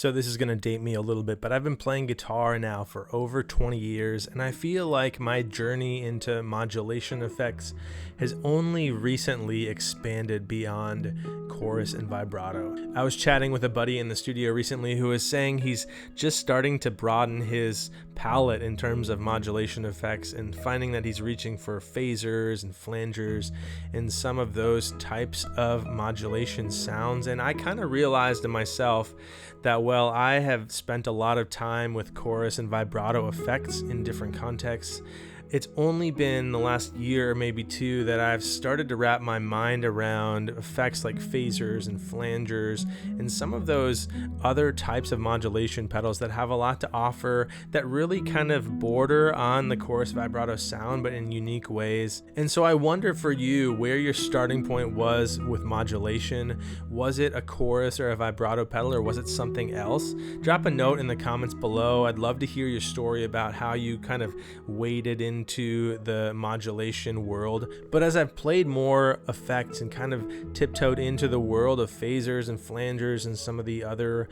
So this is going to date me a little bit, but I've been playing guitar now for over 20 years, and I feel like my journey into modulation effects has only recently expanded beyond chorus and vibrato. I was chatting with a buddy in the studio recently who was saying he's just starting to broaden his palette in terms of modulation effects and finding that he's reaching for phasers and flangers and some of those types of modulation sounds. And I kind of realized in myself that, well, I have spent a lot of time with chorus and vibrato effects in different contexts. It's only been the last year or maybe two that I've started to wrap my mind around effects like phasers and flangers and some of those other types of modulation pedals that have a lot to offer that really kind of border on the chorus vibrato sound, but in unique ways. And so I wonder for you where your starting point was with modulation. Was it a chorus or a vibrato pedal, or was it something else? Drop a note in the comments below. I'd love to hear your story about how you kind of waded into the modulation world. But as I've played more effects and kind of tiptoed into the world of phasers and flangers and some of the other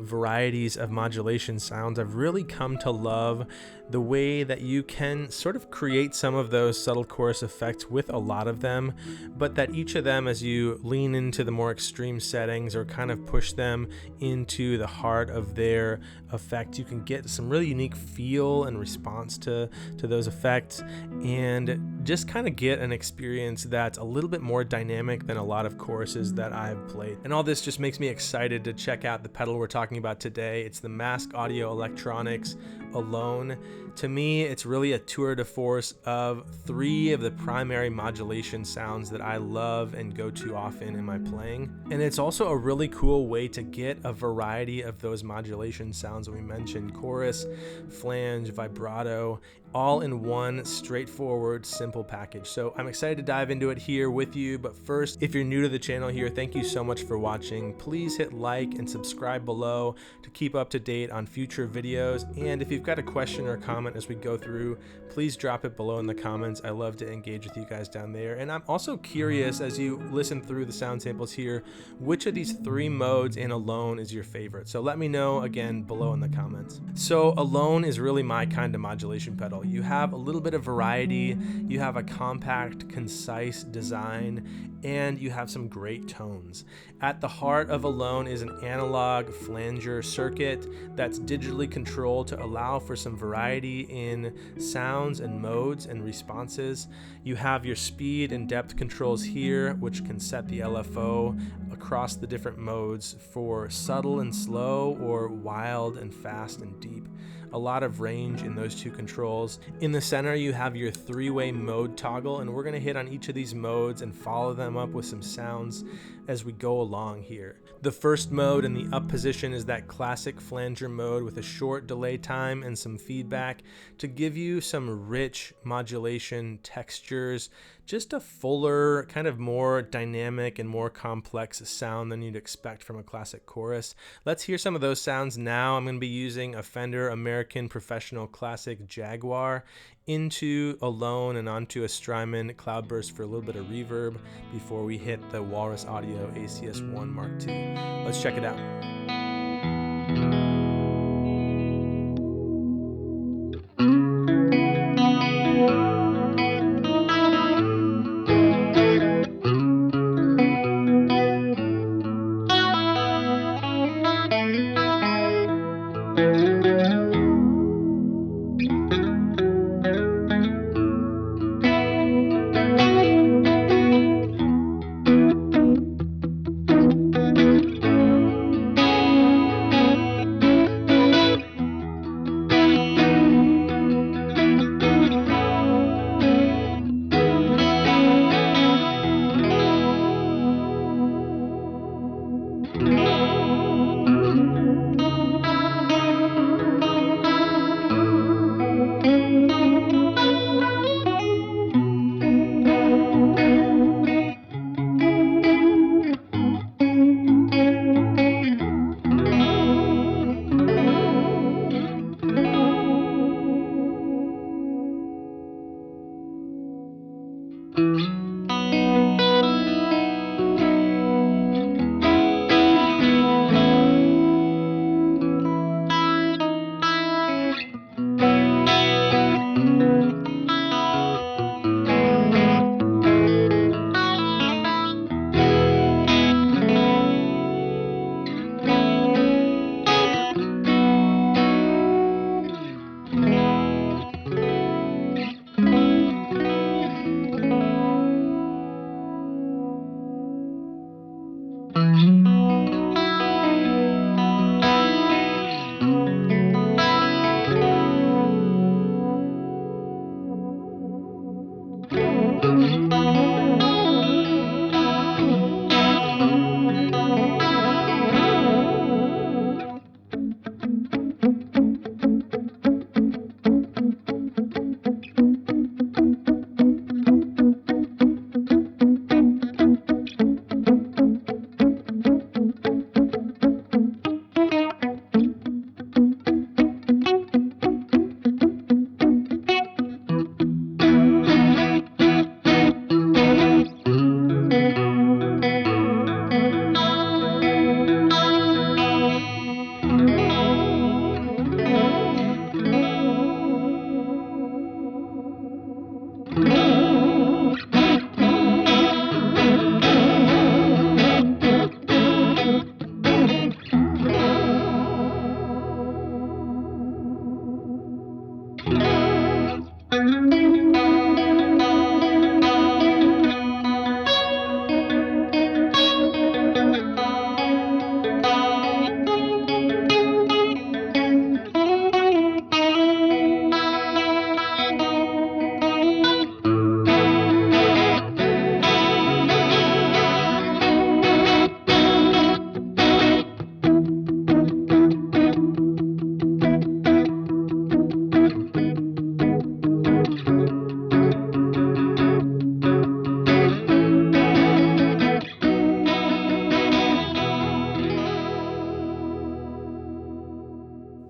varieties of modulation sounds, I've really come to love the way that you can sort of create some of those subtle chorus effects with a lot of them, but that each of them, as you lean into the more extreme settings or kind of push them into the heart of their effect, you can get some really unique feel and response to those effects and just kind of get an experience that's a little bit more dynamic than a lot of choruses that I've played. And all this just makes me excited to check out the pedal we're talking about today. It's the Mask Audio Electronics Alone. To me, it's really a tour de force of three of the primary modulation sounds that I love and go to often in my playing. And it's also a really cool way to get a variety of those modulation sounds that we mentioned: chorus, flange, vibrato, all in one straightforward, simple package. So I'm excited to dive into it here with you. But first, if you're new to the channel here, thank you so much for watching. Please hit like and subscribe below to keep up to date on future videos. And if you've got a question or comment as we go through, please drop it below in the comments. I love to engage with you guys down there. And I'm also curious, as you listen through the sound samples here, which of these three modes in Alone is your favorite? So let me know again below in the comments. So Alone is really my kind of modulation pedal. You have a little bit of variety, you have a compact, concise design, and you have some great tones. At the heart of Alone is an analog flanger circuit that's digitally controlled to allow for some variety in sounds and modes and responses. You have your speed and depth controls here, which can set the LFO across the different modes for subtle and slow or wild and fast and deep. A lot of range in those two controls. In the center, you have your three-way mode toggle, and we're going to hit on each of these modes and follow them up with some sounds as we go along here. The first mode in the up position is that classic flanger mode with a short delay time and some feedback to give you some rich modulation textures, just a fuller, kind of more dynamic and more complex sound than you'd expect from a classic chorus. Let's hear some of those sounds now. I'm going to be using a Fender American Professional Classic Jaguar into Alone and onto a Strymon Cloudburst for a little bit of reverb before we hit the Walrus Audio ACS1 Mark II. Let's check it out.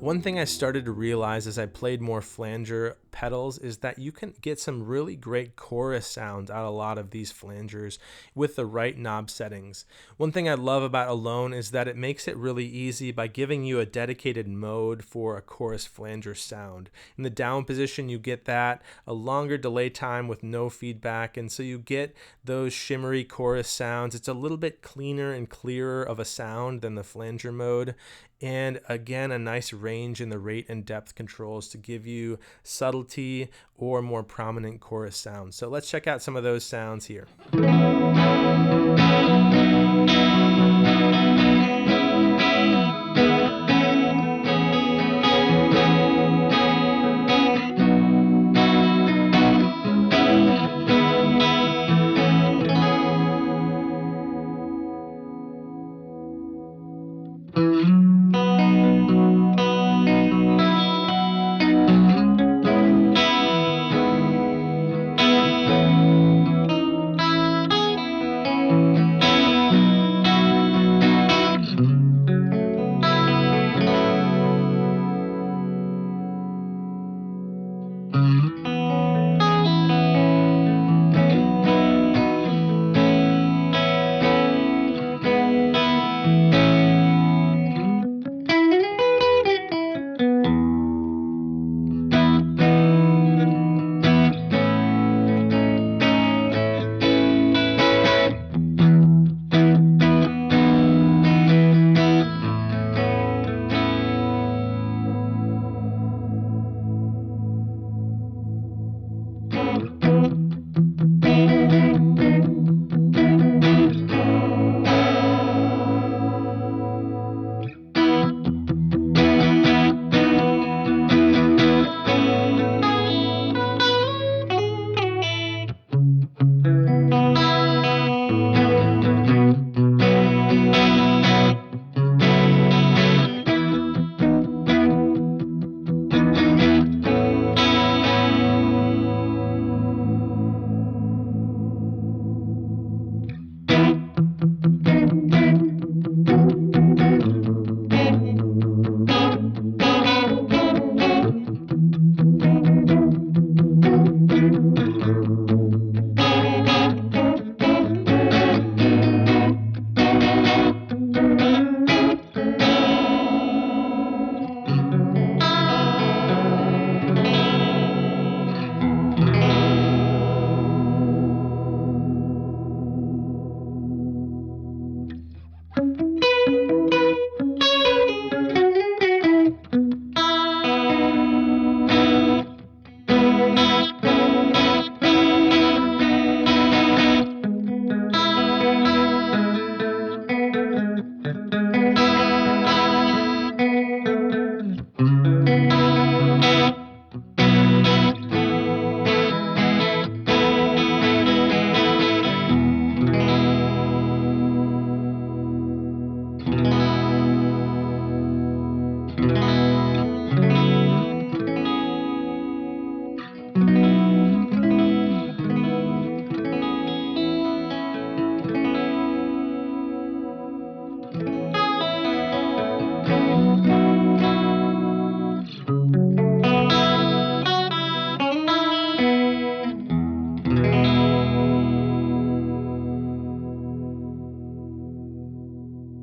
One thing I started to realize as I played more flanger pedals is that you can get some really great chorus sounds out of a lot of these flangers with the right knob settings. One thing I love about Alone is that it makes it really easy by giving you a dedicated mode for a chorus flanger sound. In the down position, you get that, a longer delay time with no feedback, and so you get those shimmery chorus sounds. It's a little bit cleaner and clearer of a sound than the flanger mode. And again, a nice range in the rate and depth controls to give you subtlety or more prominent chorus sounds. So let's check out some of those sounds here.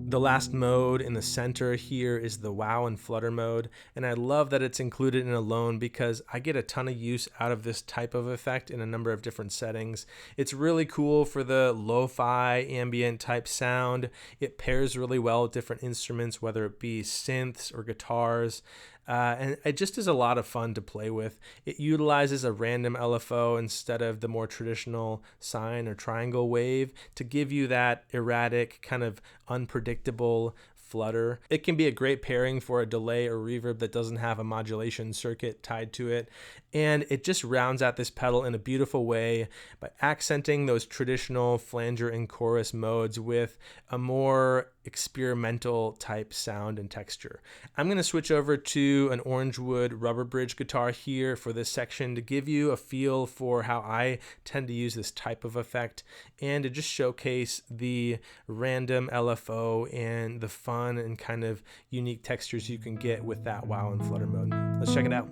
The last mode in the center here is the wow and flutter mode, and I love that it's included in Alone because I get a ton of use out of this type of effect in a number of different settings. It's really cool for the lo-fi ambient type sound. It pairs really well with different instruments, whether it be synths or guitars. And it just is a lot of fun to play with. It utilizes a random LFO instead of the more traditional sine or triangle wave to give you that erratic, kind of unpredictable flutter. It can be a great pairing for a delay or reverb that doesn't have a modulation circuit tied to it. And it just rounds out this pedal in a beautiful way by accenting those traditional flanger and chorus modes with a more experimental type sound and texture. I'm going to switch over to an Orangewood rubber bridge guitar here for this section to give you a feel for how I tend to use this type of effect and to just showcase the random LFO and the fun fun and kind of unique textures you can get with that while in Flutter mode. Let's check it out.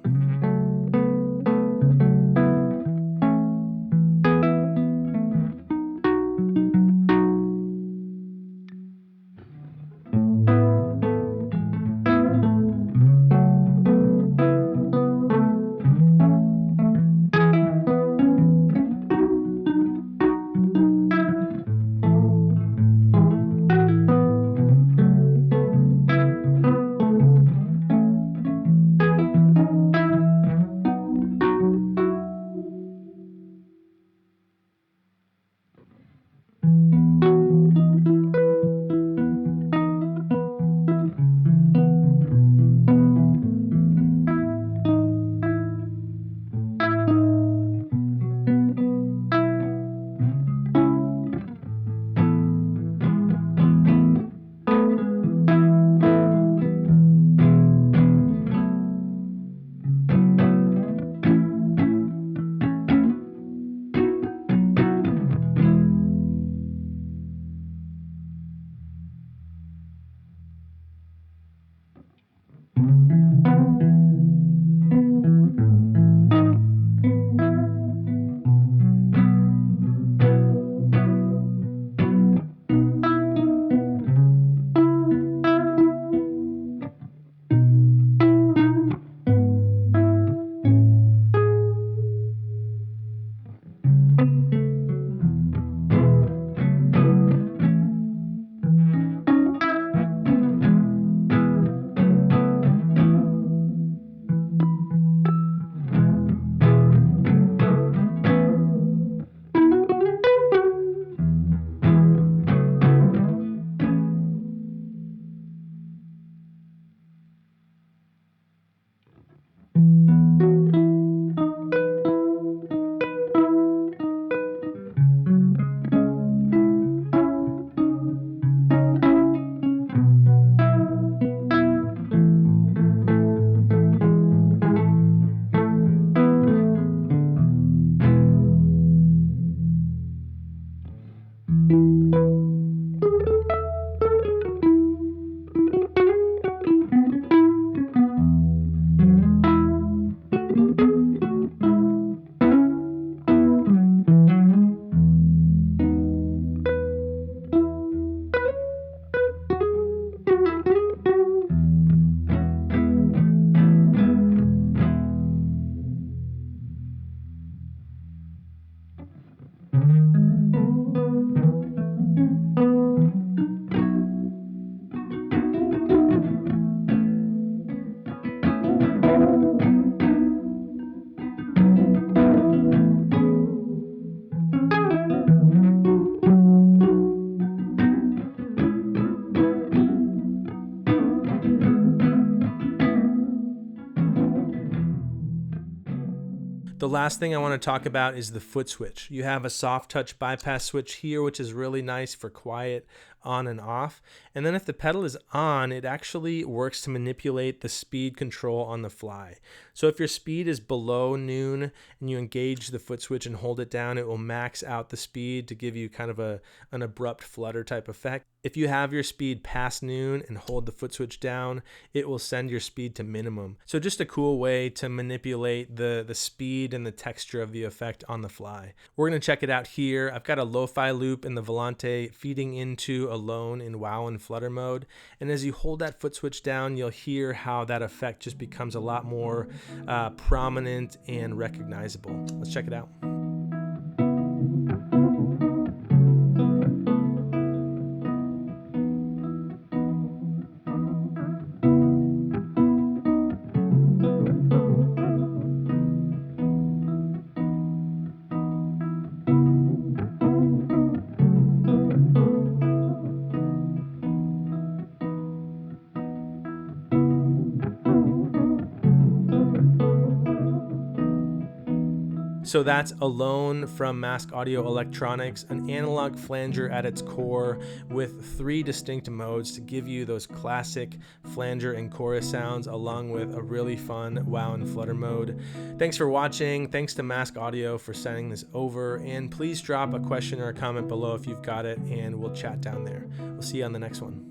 The last thing I want to talk about is the foot switch. You have a soft touch bypass switch here, which is really nice for quiet on and off. And then if the pedal is on, it actually works to manipulate the speed control on the fly. So if your speed is below noon and you engage the foot switch and hold it down, it will max out the speed to give you kind of an abrupt flutter type effect. If you have your speed past noon and hold the foot switch down, it will send your speed to minimum. So just a cool way to manipulate the speed and the texture of the effect on the fly. We're going to check it out here. I've got a lo-fi loop in the Volante feeding into Alone in WoW and Flutter mode. And as you hold that foot switch down, you'll hear how that effect just becomes a lot more prominent and recognizable. Let's check it out. So that's Alone from Mask Audio Electronics, an analog flanger at its core with 3 distinct modes to give you those classic flanger and chorus sounds along with a really fun WoW and Flutter mode. Thanks for watching. Thanks to Mask Audio for sending this over, and please drop a question or a comment below if you've got it, and we'll chat down there. We'll see you on the next one.